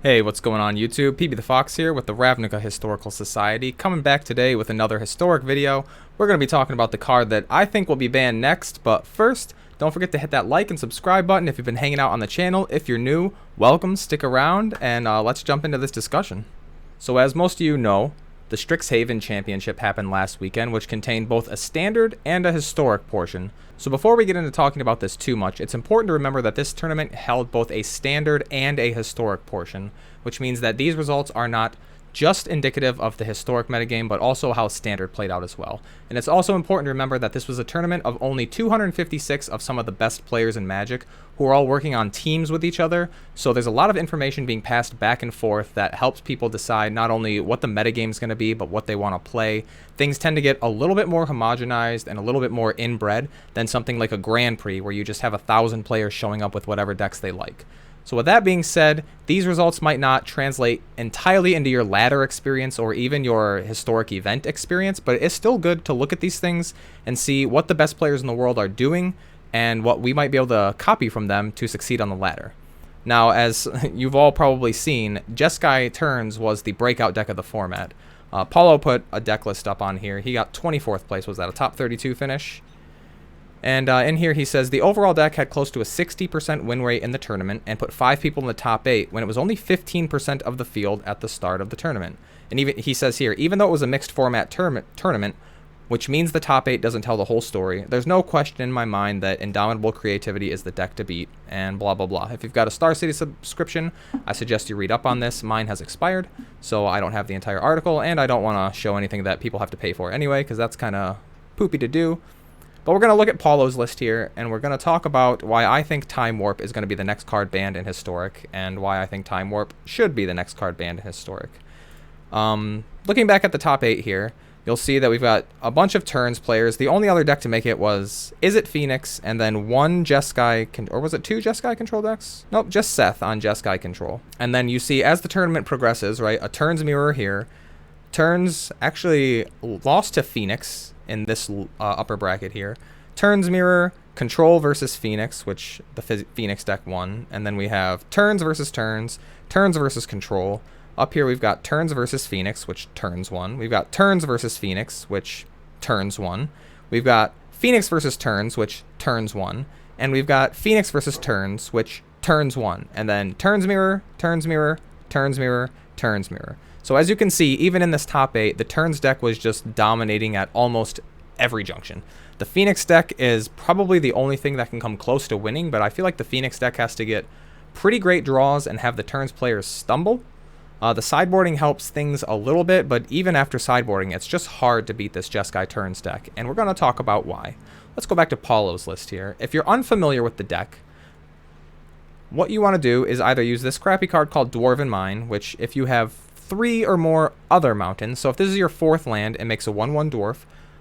Hey, what's going on YouTube? PB the Fox here with the Ravnica Historical Society, coming back today with another historic video. We're going to be talking about the card that I think will be banned next, but first, don't forget to hit that like and subscribe button if you've been hanging out on the channel. If you're new, welcome, stick around, and let's jump into this discussion. So as most of you know, the Strixhaven Championship happened last weekend, which contained both a standard and a historic portion. So before we get into talking about this too much, it's important to remember that this tournament held both a standard and a historic portion, which means that these results are not just indicative of the historic metagame, but also how standard played out as well. And it's also important to remember that this was a tournament of only 256 of some of the best players in Magic, who are all working on teams with each other, so there's a lot of information being passed back and forth that helps people decide not only what the metagame is going to be, but what they want to play. Things tend to get a little bit more homogenized and a little bit more inbred than something like a Grand Prix, where you just have 1,000 players showing up with whatever decks they like. So with that being said, these results might not translate entirely into your ladder experience or even your historic event experience, but it's still good to look at these things and see what the best players in the world are doing and what we might be able to copy from them to succeed on the ladder. Now, as you've all probably seen, Jeskai Turns was the breakout deck of the format. Paulo put a deck list up on here. He got 24th place. Was that a top 32 finish? And in here he says the overall deck had close to a 60% win rate in the tournament and put 5 people in the top 8 when it was only 15% of the field at the start of the tournament. And even he says here, even though it was a mixed format tournament, which means the top 8 doesn't tell the whole story, there's no question in my mind that Indomitable Creativity is the deck to beat, and blah blah blah. If you've got a Star City subscription, I suggest you read up on this. Mine has expired, so I don't have the entire article, and I don't want to show anything that people have to pay for anyway, because that's kind of poopy to do. But we're going to look at Paulo's list here, and we're going to talk about why I think Time Warp is going to be the next card banned in Historic, and why I think Time Warp should be the next card banned in Historic. Looking back at the top 8 here, you'll see that we've got a bunch of Turns players. The only other deck to make it was Izzet Phoenix, and then one Jeskai, or was it 2 Jeskai control decks? Nope, just Seth on Jeskai control. And then you see as the tournament progresses, right, a Turns mirror here. Turns actually lost to Phoenix in this upper bracket here. Turns mirror, Control versus Phoenix, which the Phoenix deck won. And then we have Turns versus Turns, Turns versus Control. Up here we've got Turns versus Phoenix, which Turns won. We've got Turns versus Phoenix, which Turns won. We've got Phoenix versus Turns, which Turns won. And we've got Phoenix versus Turns, which Turns won. And then Turns mirror, Turns mirror, Turns mirror, Turns mirror. So as you can see, even in this top 8, the Turns deck was just dominating at almost every junction. The Phoenix deck is probably the only thing that can come close to winning, but I feel like the Phoenix deck has to get pretty great draws and have the Turns players stumble. The sideboarding helps things a little bit, but even after sideboarding, it's just hard to beat this Jeskai Turns deck, and we're going to talk about why. Let's go back to Paulo's list here. If you're unfamiliar with the deck, what you want to do is either use this crappy card called Dwarven Mine, which if you have 3 or more other mountains, so if this is your 4th land, it makes a 1/1 dwarf.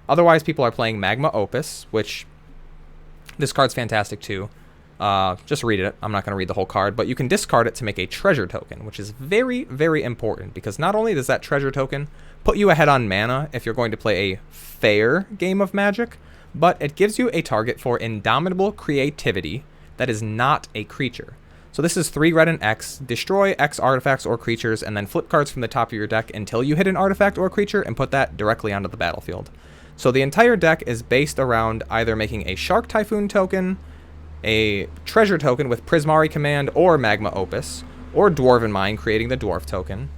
Otherwise, people are playing Magma Opus, which this card's fantastic too. Just read it. I'm not going to read the whole card, but you can discard it to make a treasure token, which is very, very important, because not only does that treasure token put you ahead on mana if you're going to play a fair game of Magic, but it gives you a target for Indomitable Creativity that is not a creature. So this is 3 red and X, destroy X artifacts or creatures, and then flip cards from the top of your deck until you hit an artifact or creature and put that directly onto the battlefield. So the entire deck is based around either making a Shark Typhoon token, a treasure token with Prismari Command or Magma Opus, or Dwarven Mine creating the dwarf token,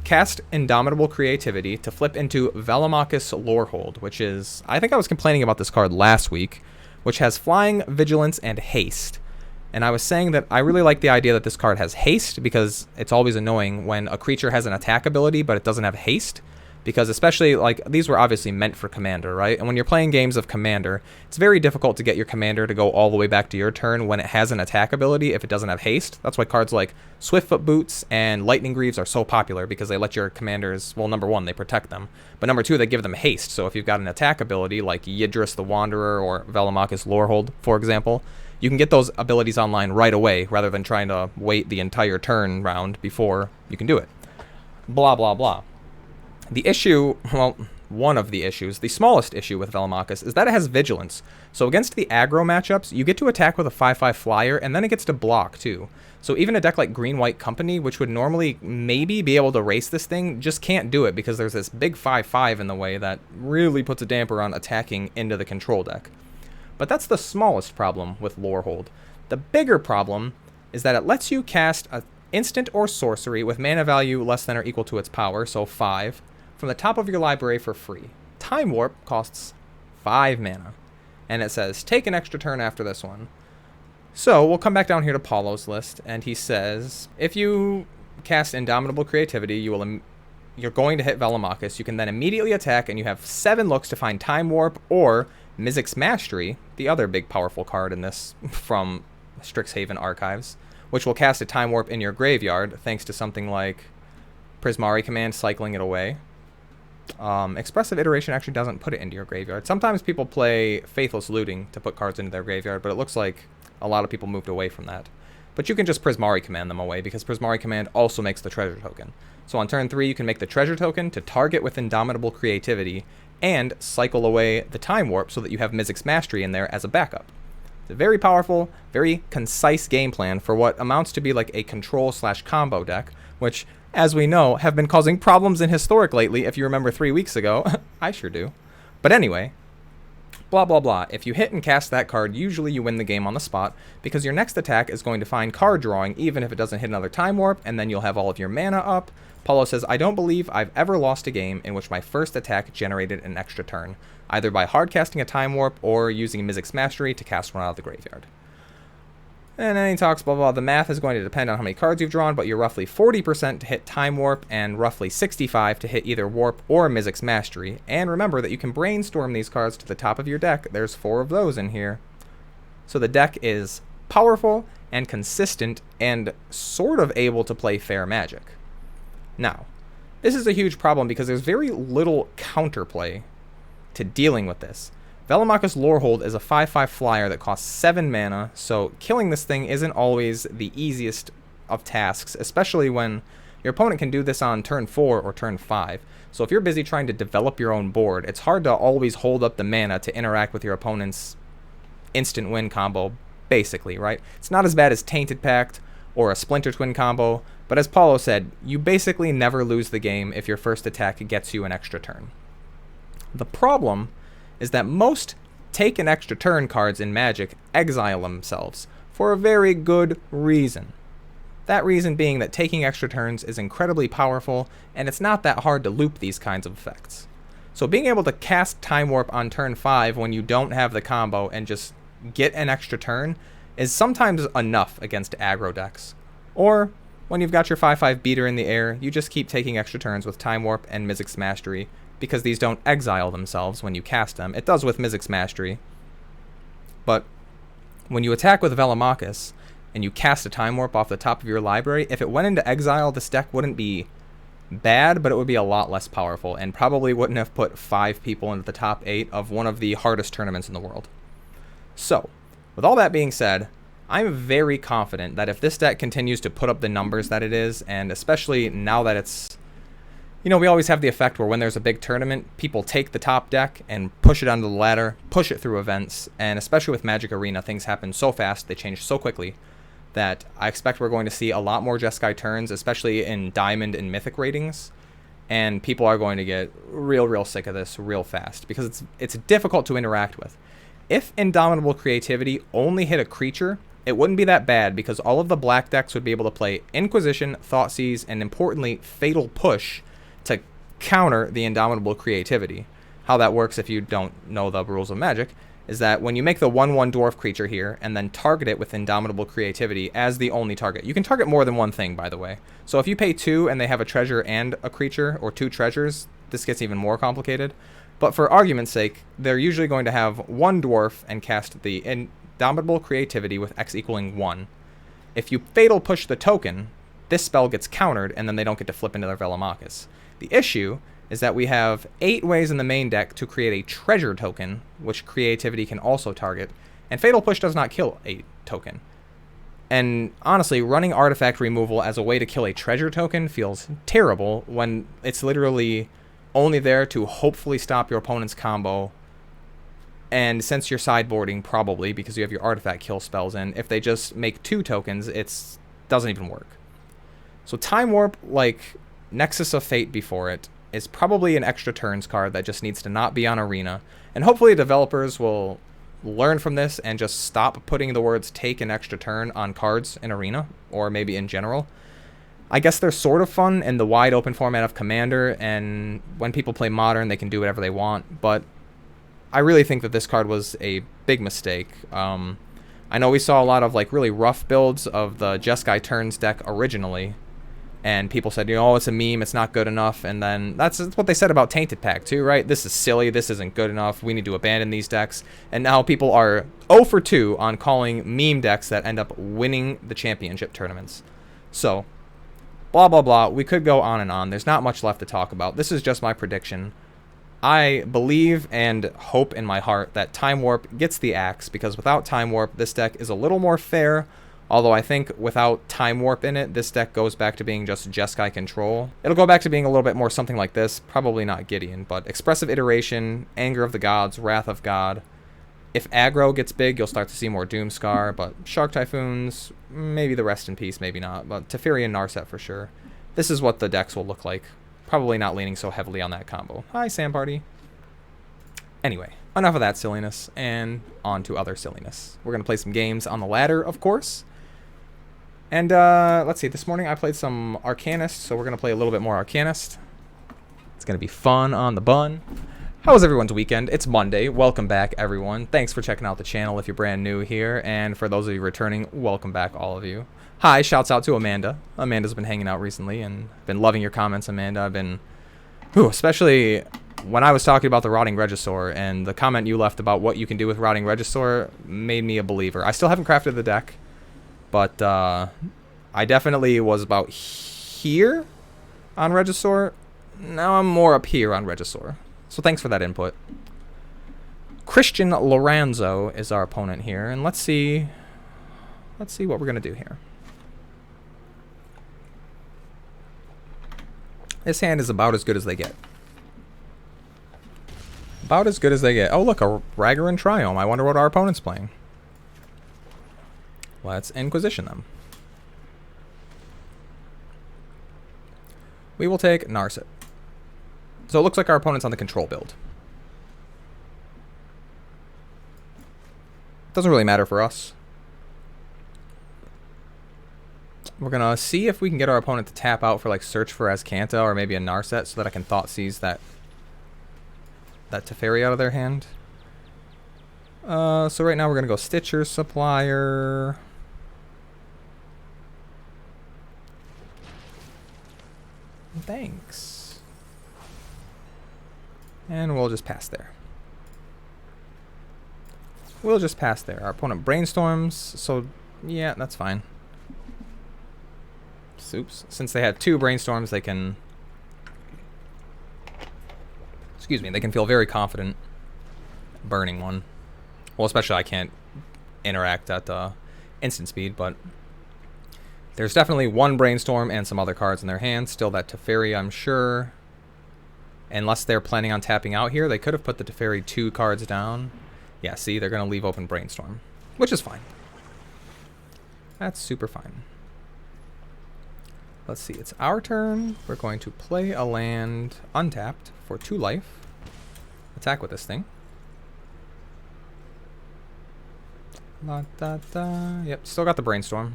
cast Indomitable Creativity to flip into Velomachus Lorehold, which is, I think I was complaining about this card last week, which has Flying, Vigilance, and Haste. And I was saying that I really like the idea that this card has haste, because it's always annoying when a creature has an attack ability but it doesn't have haste, because especially, like, these were obviously meant for Commander, right? And when you're playing games of Commander, it's very difficult to get your Commander to go all the way back to your turn when it has an attack ability if it doesn't have haste. That's why cards like Swiftfoot Boots and Lightning Greaves are so popular, because they let your Commanders, well, number 1, they protect them, but number 2, they give them haste. So if you've got an attack ability like Yidris the Wanderer or Velomachus Lorehold, for example, you can get those abilities online right away, rather than trying to wait the entire turn round before you can do it. Blah, blah, blah. The issue, well, one of the issues. The smallest issue with Velomachus is that it has vigilance. So against the aggro matchups, you get to attack with a 5/5 flyer, and then it gets to block too. So even a deck like Green-White Company, which would normally maybe be able to race this thing, just can't do it because there's this big 5/5 in the way that really puts a damper on attacking into the control deck. But that's the smallest problem with Lorehold. The bigger problem is that it lets you cast an instant or sorcery with mana value less than or equal to its power, so 5, from the top of your library for free. Time Warp costs 5 mana, and it says take an extra turn after this one. So we'll come back down here to Paulo's list, and he says if you cast Indomitable Creativity, you're going to hit Velomachus. You can then immediately attack, and you have 7 looks to find Time Warp or Mizzix's Mastery, the other big powerful card in this from Strixhaven Archives, which will cast a Time Warp in your graveyard thanks to something like Prismari Command cycling it away. Expressive Iteration actually doesn't put it into your graveyard. Sometimes people play Faithless Looting to put cards into their graveyard, but it looks like a lot of people moved away from that. But you can just Prismari Command them away, because Prismari Command also makes the treasure token. So on turn 3, you can make the treasure token to target with Indomitable Creativity and cycle away the Time Warp so that you have Mizzix's Mastery in there as a backup. It's a very powerful, very concise game plan for what amounts to be like a control/combo deck, which, as we know, have been causing problems in Historic lately, if you remember 3 weeks ago. I sure do. But anyway, blah blah blah. If you hit and cast that card, usually you win the game on the spot, because your next attack is going to find card drawing, even if it doesn't hit another Time Warp, and then you'll have all of your mana up. Paulo says, I don't believe I've ever lost a game in which my first attack generated an extra turn, either by hard casting a Time Warp or using Mizzix's Mastery to cast one out of the graveyard. And then he talks, blah, blah, the math is going to depend on how many cards you've drawn, but you're roughly 40% to hit Time Warp and roughly 65% to hit either Warp or Mizzix's Mastery. And remember that you can brainstorm these cards to the top of your deck. There's 4 of those in here. So the deck is powerful and consistent and sort of able to play fair Magic. Now, this is a huge problem because there's very little counterplay to dealing with this. Velomachus Lorehold is a 5/5 flyer that costs 7 mana, so killing this thing isn't always the easiest of tasks, especially when your opponent can do this on turn 4 or turn 5. So if you're busy trying to develop your own board, it's hard to always hold up the mana to interact with your opponent's instant win combo, basically, right? It's not as bad as Tainted Pact or a Splinter Twin combo, but as Paulo said, you basically never lose the game if your first attack gets you an extra turn. The problem is that most take an extra turn cards in Magic exile themselves for a very good reason. That reason being that taking extra turns is incredibly powerful, and it's not that hard to loop these kinds of effects. So being able to cast Time Warp on turn 5 when you don't have the combo and just get an extra turn is sometimes enough against aggro decks. Or when you've got your 5/5 beater in the air, you just keep taking extra turns with Time Warp and Mizzix's Mastery, because these don't exile themselves when you cast them. It does with Mizzix's Mastery. But when you attack with Velomachus and you cast a Time Warp off the top of your library, if it went into exile, this deck wouldn't be bad, but it would be a lot less powerful, and probably wouldn't have put 5 people into the top 8 of one of the hardest tournaments in the world. So, with all that being said, I'm very confident that if this deck continues to put up the numbers that it is, and especially now that it's, you know, we always have the effect where when there's a big tournament, people take the top deck and push it onto the ladder, push it through events, and especially with Magic Arena, things happen so fast, they change so quickly, that I expect we're going to see a lot more Jeskai turns, especially in Diamond and Mythic ratings, and people are going to get real sick of this real fast, because it's difficult to interact with. If Indomitable Creativity only hit a creature, it wouldn't be that bad, because all of the black decks would be able to play Inquisition, Thoughtseize, and importantly, Fatal Push to counter the Indomitable Creativity. How that works, if you don't know the rules of Magic, is that when you make the 1/1 dwarf creature here and then target it with Indomitable Creativity as the only target. You can target more than one thing, by the way. So if you pay 2 and they have a treasure and a creature, or 2 treasures, this gets even more complicated. But for argument's sake, they're usually going to have 1 dwarf and cast the Indomitable Creativity with X equaling 1. If you Fatal Push the token, this spell gets countered, and then they don't get to flip into their Velomachus. The issue is that we have 8 ways in the main deck to create a treasure token, which Creativity can also target, and Fatal Push does not kill a token. And honestly, running artifact removal as a way to kill a treasure token feels terrible when it's literally only there to hopefully stop your opponent's combo. And since you're sideboarding, probably, because you have your artifact kill spells in, if they just make 2 tokens, it doesn't even work. So Time Warp, like Nexus of Fate before it, is probably an extra turns card that just needs to not be on Arena. And hopefully developers will learn from this and just stop putting the words take an extra turn on cards in Arena, or maybe in general. I guess they're sort of fun in the wide open format of Commander, and when people play Modern, they can do whatever they want, but I really think that this card was a big mistake. I know we saw a lot of like really rough builds of the Jeskai Turns deck originally, and people said, you know, oh, it's a meme, it's not good enough, and then that's what they said about Tainted Pack too, right? This is silly, this isn't good enough, we need to abandon these decks, and now people are 0 for 2 on calling meme decks that end up winning the championship tournaments. So, blah, blah, blah, we could go on and on. There's not much left to talk about. This is just my prediction. I believe and hope in my heart that Time Warp gets the axe, because without Time Warp, this deck is a little more fair. Although I think without Time Warp in it, this deck goes back to being just Jeskai control. It'll go back to being a little bit more something like this. Probably not Gideon, but Expressive Iteration, Anger of the Gods, Wrath of God. If aggro gets big, you'll start to see more Doomscar, but Shark Typhoons, maybe the Rest in Peace, maybe not. But Teferi and Narset for sure. This is what the decks will look like. Probably not leaning so heavily on that combo. Hi, Sam Party. Anyway, enough of that silliness, and on to other silliness. We're going to play some games on the ladder, of course. And let's see, this morning I played some Arcanist, so we're going to play a little bit more Arcanist. It's going to be fun on the bun. How was everyone's weekend? It's Monday. Welcome back, everyone. Thanks for checking out the channel if you're brand new here. And for those of you returning, welcome back, all of you. Hi, shouts out to Amanda. Amanda's been hanging out recently and been loving your comments, Amanda. I've been, especially when I was talking about the Rotting Regisaur, and the comment you left about what you can do with Rotting Regisaur made me a believer. I still haven't crafted the deck, but I definitely was about here on Regisaur. Now I'm more up here on Regisaur. So thanks for that input. Christian Lorenzo is our opponent here, and let's see what we're gonna do here. This hand is about as good as they get. About as good as they get. Oh, look, a Ragavan Triome. I wonder what our opponent's playing. Let's Inquisition them. We will take Narset. So it looks like our opponent's on the control build. Doesn't really matter for us. We're going to see if we can get our opponent to tap out for like Search for Azcanta or maybe a Narset so that I can Thoughtseize that Teferi out of their hand. So right now we're going to go Stitcher, Supplier. Thanks. And we'll just pass there. We'll just pass there. Our opponent brainstorms, so yeah, that's fine. Oops. Since they had 2 brainstorms, they can... Excuse me, they can feel very confident burning one. Well, especially I can't interact at instant speed, but... There's definitely 1 brainstorm and some other cards in their hand. Still that Teferi, I'm sure. Unless they're planning on tapping out here, they could have put the Teferi 2 cards down. Yeah, see, they're going to leave open brainstorm, which is fine. That's super fine. Let's see, it's our turn. We're going to play a land untapped for 2 life. Attack with this thing. La, da, da. Yep, still got the brainstorm.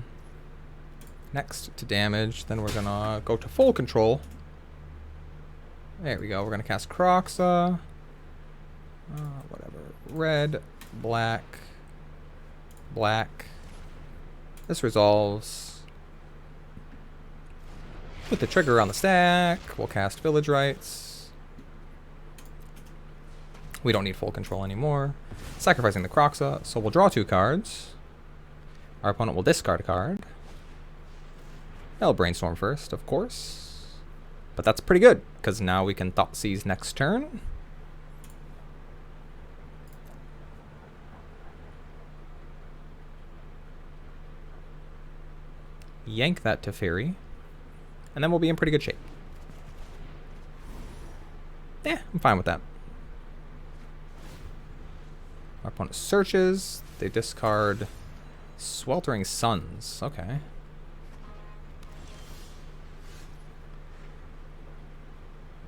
Next to damage, then we're gonna go to full control. There we go, we're gonna cast Kroxa. Whatever. Red, black, black. This resolves. Put the trigger on the stack. We'll cast Village Rites. We don't need full control anymore. Sacrificing the Kroxa, so we'll draw 2 cards. Our opponent will discard a card. They'll brainstorm first, of course. But that's pretty good, because now we can Thoughtseize next turn. Yank that Teferi. And then we'll be in pretty good shape. Yeah, I'm fine with that. Our opponent searches. They discard Sweltering Suns. Okay.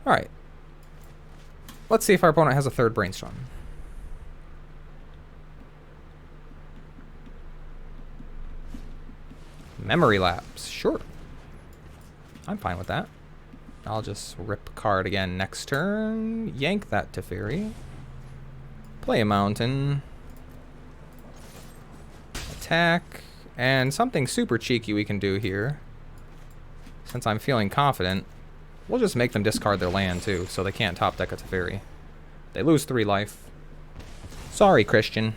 Alright. Let's see if our opponent has a third Brainstorm. Memory Lapse. Sure. I'm fine with that. I'll just rip a card again next turn. Yank that Teferi. Play a mountain. Attack. And something super cheeky we can do here. Since I'm feeling confident, we'll just make them discard their land too, so they can't top deck a Teferi. They lose 3 life. Sorry, Christian.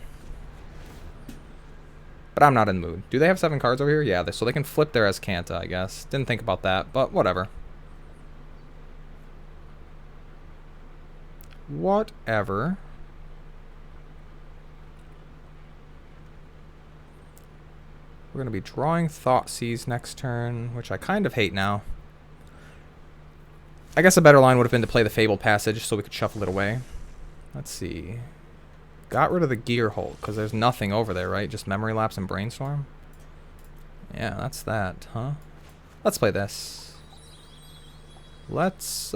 But I'm not in the mood. Do they have 7 cards over here? Yeah, so they can flip their Azcanta, I guess. Didn't think about that, but whatever. Whatever. We're going to be drawing Thoughtseize next turn, which I kind of hate now. I guess a better line would have been to play the Fabled Passage so we could shuffle it away. Let's see. Got rid of the Gear Hole because there's nothing over there, right? Just Memory Lapse and Brainstorm? Yeah, that's that, huh? Let's play this. Let's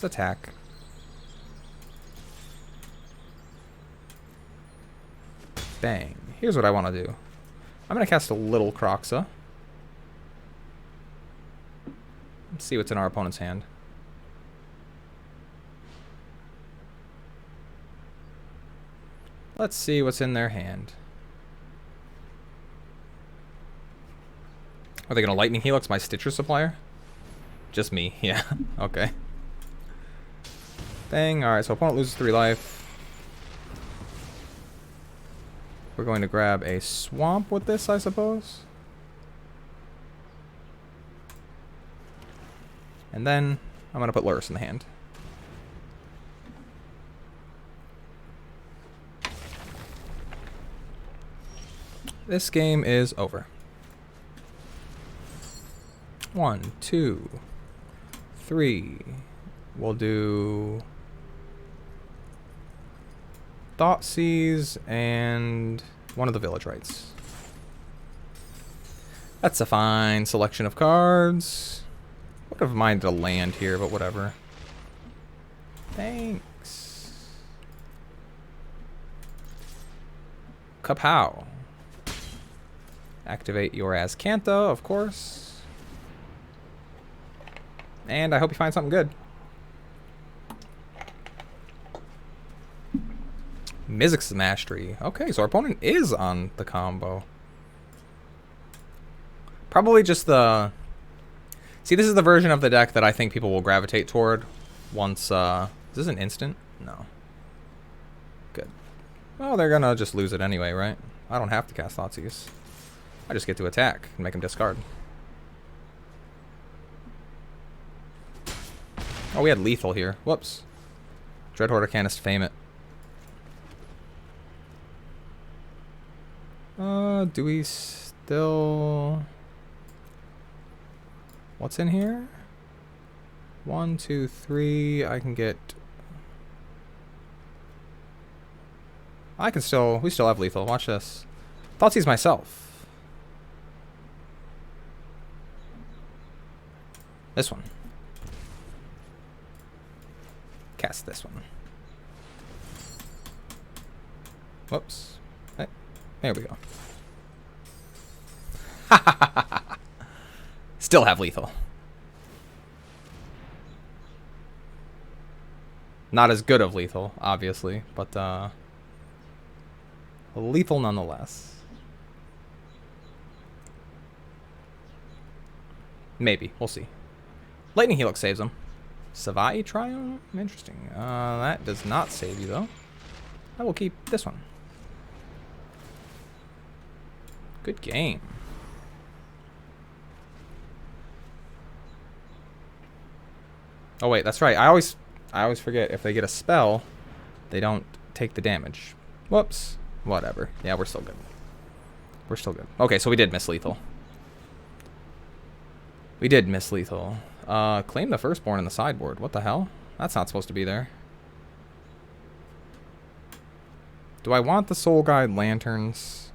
attack. Bang. Here's what I want to do. I'm going to cast a little Kroxa. Let's see what's in our opponent's hand. Let's see what's in their hand. Are they going to Lightning Helix my Stitcher supplier? Just me, yeah. Okay. Bang. Alright, so opponent loses 3 life. We're going to grab a Swamp with this, I suppose. And then I'm going to put Lurrus in the hand. This game is over. 1, 2, 3. We'll do Thoughtseize and one of the Village Rites. That's a fine selection of cards. Would have minded a land here, but whatever. Thanks. Kapow. Activate your Azcanta, of course. And I hope you find something good. Mizzix's Mastery. Okay, so our opponent is on the combo. Probably just the... See, this is the version of the deck that I think people will gravitate toward once... Is this an instant? No. Good. Well, they're gonna just lose it anyway, right? I don't have to cast Thoughtseize. I just get to attack and make them discard. Oh, we had lethal here. Whoops. Dreadhorde Arcanist, Fame it. Do we still... What's in here? 1, 2, 3. I can get... I can still... We still have lethal. Watch this. Thoughtseize myself. This one. Cast this one. Whoops. Hey, there we go. Still have lethal. Not as good of lethal, obviously, but lethal nonetheless. Maybe. We'll see. Lightning Helix saves him. Savai Triumph? Interesting. That does not save you, though. I will keep this one. Good game. Oh, wait, that's right. I always forget if they get a spell, they don't take the damage. Whoops. Whatever. Yeah, we're still good. We're still good. Okay, so we did miss lethal. We did miss lethal. Claim the firstborn in the sideboard. What the hell? That's not supposed to be there. Do I want the Soul Guide Lanterns?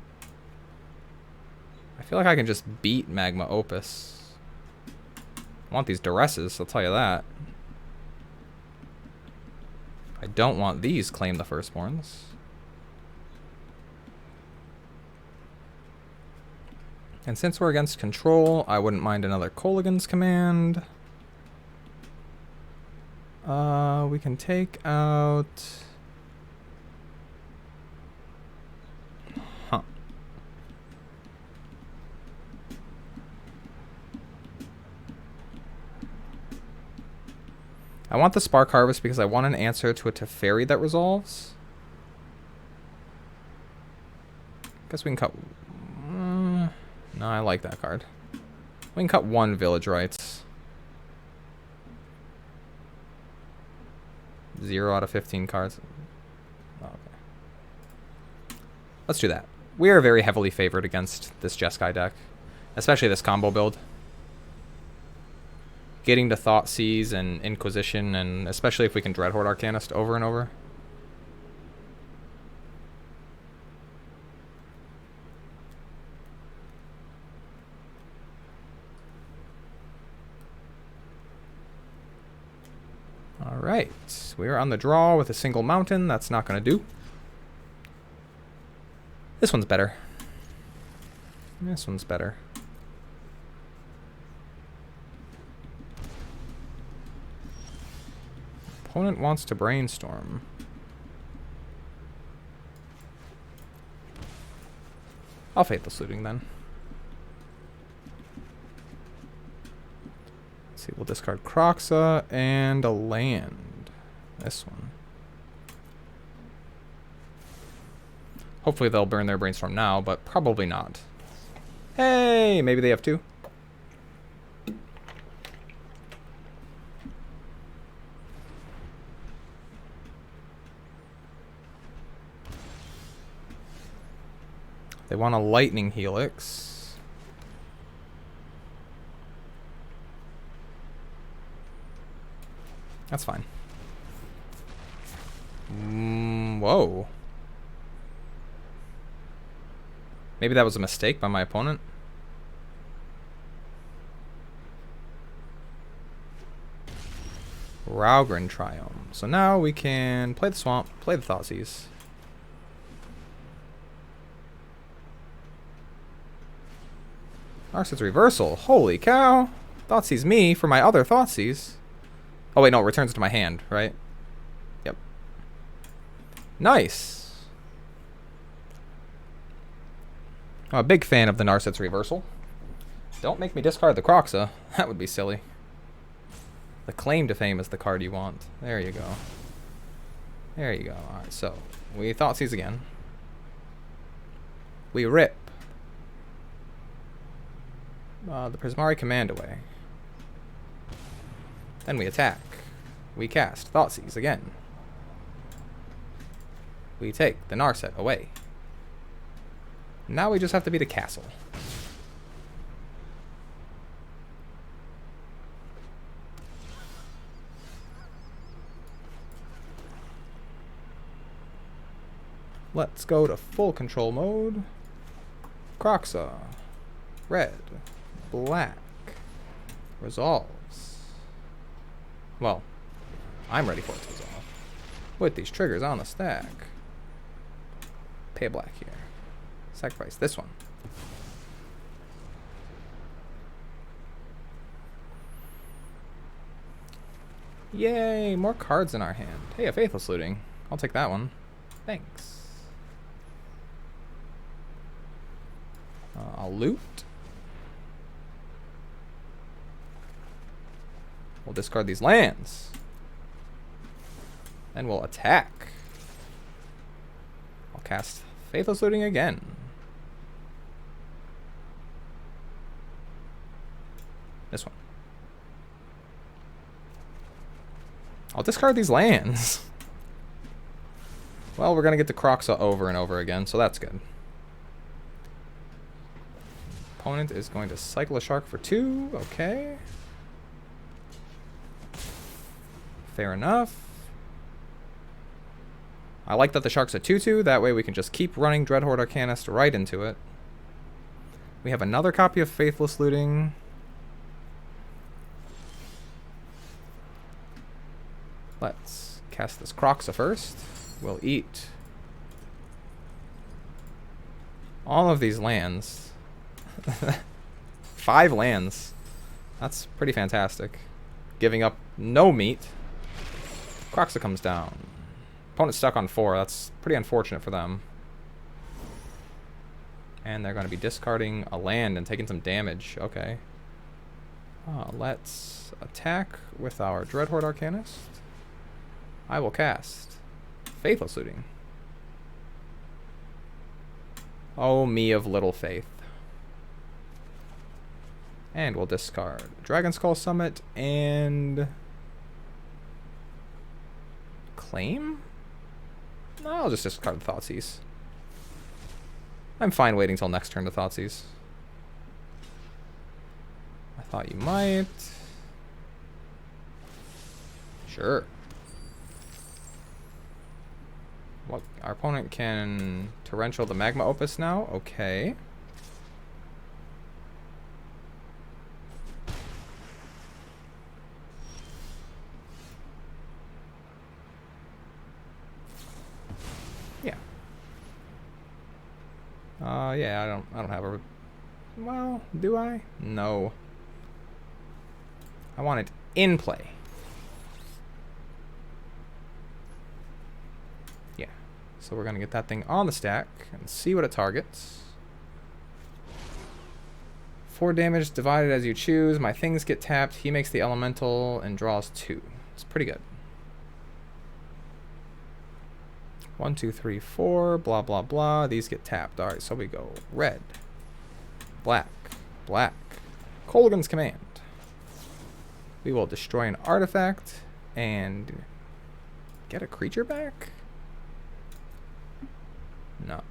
I feel like I can just beat Magma Opus. I want these Duresses, I'll tell you that. I don't want these Claim the Firstborns. And since we're against control, I wouldn't mind another Kolaghan's Command. We can take out... Huh. I want the Spark Harvest because I want an answer to a Teferi that resolves. Guess we can cut... no, I like that card. We can cut one Village Rites. 0 out of 15 cards. Oh, okay. Let's do that. We are very heavily favored against this Jeskai deck. Especially this combo build. Getting to Thoughtseize and Inquisition, and especially if we can Dreadhorde Arcanist over and over. Alright, we're on the draw with a single mountain. That's not going to do. This one's better. This one's better. Opponent wants to brainstorm. I'll Faithless Looting then. Let's see, we'll discard Kroxa and a land. This one. Hopefully they'll burn their brainstorm now, but probably not. Hey, maybe they have two. They want a Lightning Helix. That's fine. Whoa. Maybe that was a mistake by my opponent. Raugrin Triome. So now we can play the Swamp, play the Thoughtseize. Narset's Reversal. Holy cow. Thoughtseize me for my other Thoughtseize. Oh wait, no, it returns to my hand, right? Yep. Nice. I'm a big fan of the Narset's Reversal. Don't make me discard the Kroxa. That would be silly. The Claim to Fame is the card you want. There you go. There you go. Alright, so we Thoughtseize again. We rip the Prismari Command away. Then we attack. We cast Thoughtseize again. We take the Narset away. Now we just have to beat a castle. Let's go to full control mode. Kroxa. Red. Black. Resolves. Well, I'm ready for it to resolve. With these triggers on the stack. Pay a black here. Sacrifice this one. Yay, more cards in our hand. Hey, a Faithless Looting. I'll take that one. Thanks. I'll loot. We'll discard these lands. Then we'll attack. I'll cast Faithless Looting again. This one. I'll discard these lands. Well, we're going to get the Kroxa over and over again, so that's good. opponent is going to cycle a shark for 2. Okay. Fair enough. I like that the shark's a 2/2. That way we can just keep running Dreadhorde Arcanist right into it. We have another copy of Faithless Looting. Let's cast this Croxa first. We'll eat all of these lands. 5 lands. That's pretty fantastic. Giving up no meat. Croxa comes down. Opponent's stuck on 4. That's pretty unfortunate for them. And they're going to be discarding a land and taking some damage. Okay. Let's attack with our Dreadhorde Arcanist. I will cast Faithless Looting. Oh, me of little faith. And we'll discard Dragon Skull Summit and claim? No, I'll just discard the Thoughtseize. I'm fine waiting till next turn to Thoughtseize. I thought you might. Sure. What? Our opponent can Torrential the Magma Opus now? Okay. Yeah. Yeah, I don't have a... Well, do I? No. I want it in play. Yeah. So we're going to get that thing on the stack and see what it targets. 4 damage divided as you choose. My things get tapped. He makes the elemental and draws 2. It's pretty good. 1, 2, 3, 4, blah, blah, blah. These get tapped. All right, so we go red, black, black. Kolaghan's Command. We will destroy an artifact and get a creature back? No.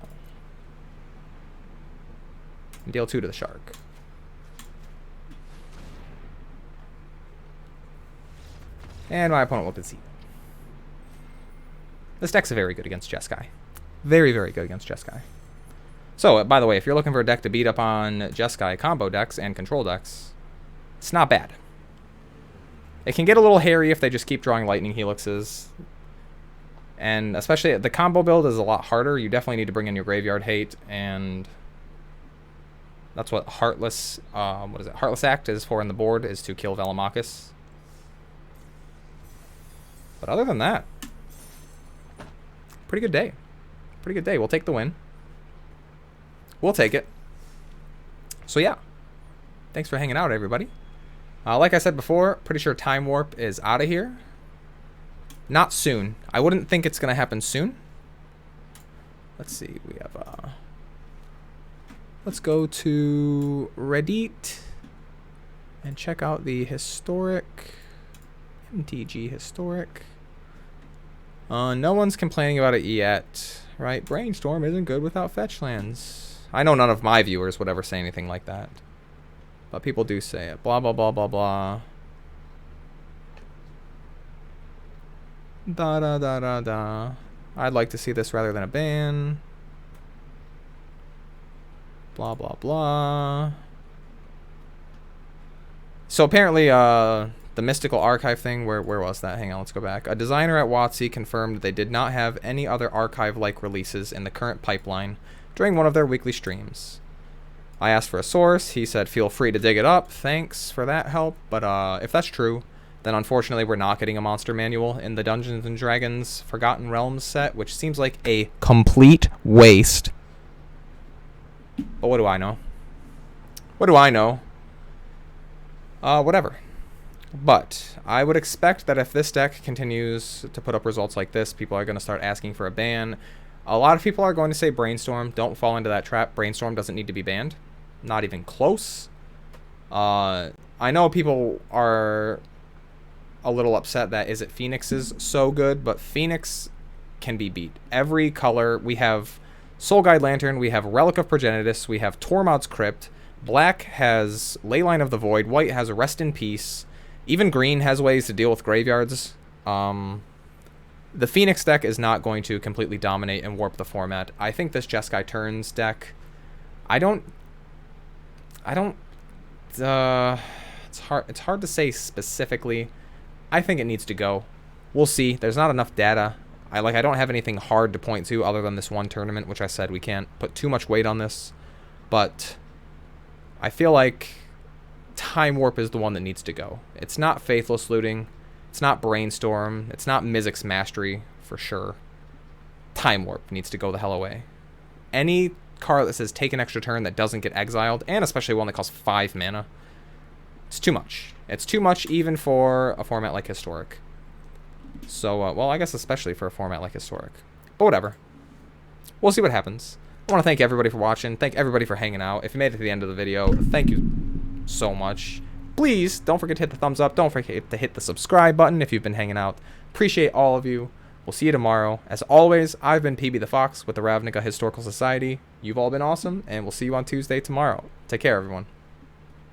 Deal 2 to the shark. And my opponent will concede. This deck's very good against Jeskai. Very, very good against Jeskai. So, by the way, if you're looking for a deck to beat up on Jeskai combo decks and control decks, it's not bad. It can get a little hairy if they just keep drawing Lightning Helixes. And especially the combo build is a lot harder. You definitely need to bring in your Graveyard Hate, and that's what Heartless, Heartless Act is for in the board, is to kill Velomachus. But other than that, pretty good day. Pretty good day. We'll take the win. We'll take it. So yeah, thanks for hanging out, everybody. Like I said before, pretty sure Time Warp is out of here. Not soon. I wouldn't think it's going to happen soon. Let's see. We have... let's go to Reddit and check out the historic... MTG historic. No one's complaining about it yet, right? Brainstorm isn't good without fetch lands. I know none of my viewers would ever say anything like that, but people do say it. Blah, blah, blah, blah, blah. Da, da, da, da, da. I'd like to see this rather than a ban. Blah, blah, blah. So apparently, the Mystical Archive thing, where was that? Hang on, let's go back. A designer at WotC confirmed they did not have any other archive-like releases in the current pipeline during one of their weekly streams. I asked for a source. He said, feel free to dig it up. Thanks for that help. But if that's true, then unfortunately we're not getting a monster manual in the Dungeons & Dragons Forgotten Realms set, which seems like a complete waste. But what do I know? What do I know? Whatever. But I would expect that if this deck continues to put up results like this, people are going to start asking for a ban. A lot of people are going to say Brainstorm. Don't fall into that trap. Brainstorm doesn't need to be banned. Not even close. I know people are a little upset that Is It Phoenix is so good, but Phoenix can be beat. Every color, we have Soul Guide Lantern, we have Relic of Progenitus, we have Tormod's Crypt, Black has Leyline of the Void. White has Rest in Peace. Even green has ways to deal with graveyards. The Phoenix deck is not going to completely dominate and warp the format. I think this Jeskai Turns deck, it's hard to say specifically. I think it needs to go. We'll see. There's not enough data. I don't have anything hard to point to other than this one tournament, which I said we can't put too much weight on this. But I feel like Time Warp is the one that needs to go. It's not Faithless Looting. It's not Brainstorm. It's not Mizzix's Mastery, for sure. Time Warp needs to go the hell away. Any card that says take an extra turn that doesn't get exiled, and especially one that costs 5 mana, it's too much. It's too much even for a format like Historic. So, well, I guess especially for a format like Historic. But whatever. We'll see what happens. I want to thank everybody for watching. Thank everybody for hanging out. If you made it to the end of the video, thank you so much. Please don't forget to hit the thumbs up. Don't forget to hit the subscribe button if you've been hanging out. Appreciate all of you. We'll see you tomorrow. As always, I've been PB the Fox with the Ravnica Historical Society. You've all been awesome, and we'll see you on Tuesday tomorrow. Take care, everyone.